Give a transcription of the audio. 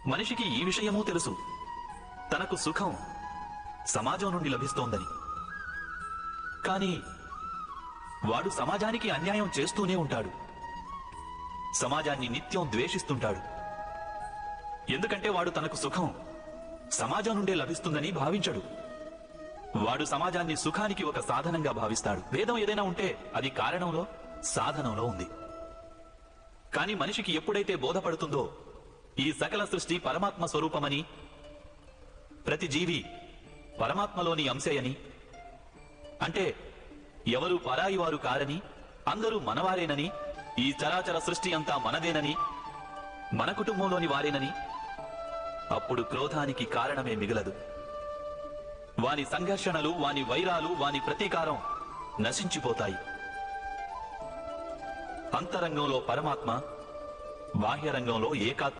మనిషికి ఈ విషయమూ తెలుసు, తనకు సుఖం సమాజం నుండి లభిస్తోందని. కానీ వాడు సమాజానికి అన్యాయం చేస్తూనే ఉంటాడు, సమాజాన్ని నిత్యం ద్వేషిస్తుంటాడు. ఎందుకంటే వాడు తనకు సుఖం సమాజం నుండే లభిస్తుందని భావించడు. వాడు సమాజాన్ని సుఖానికి ఒక సాధనంగా భావిస్తాడు. భేదం ఏదైనా ఉంటే అది కారణంలో, సాధనంలో ఉంది. కానీ మనిషికి ఎప్పుడైతే బోధపడుతుందో ఈ సకల సృష్టి పరమాత్మ స్వరూపమని, ప్రతి జీవి పరమాత్మలోని అంశయని, అంటే ఎవరు పరాయి వారు కారని, అందరూ మనవారేనని, ఈ చరాచర సృష్టి అంతా మనదేనని, మన కుటుంబంలోని వారేనని, అప్పుడు క్రోధానికి కారణమే మిగలదు. వాని సంఘర్షణలు, వాని వైరాలు, వాని ప్రతీకారం నశించిపోతాయి. అంతరంగంలో పరమాత్మ, బాహ్యరంగంలో ఏకాత్మ.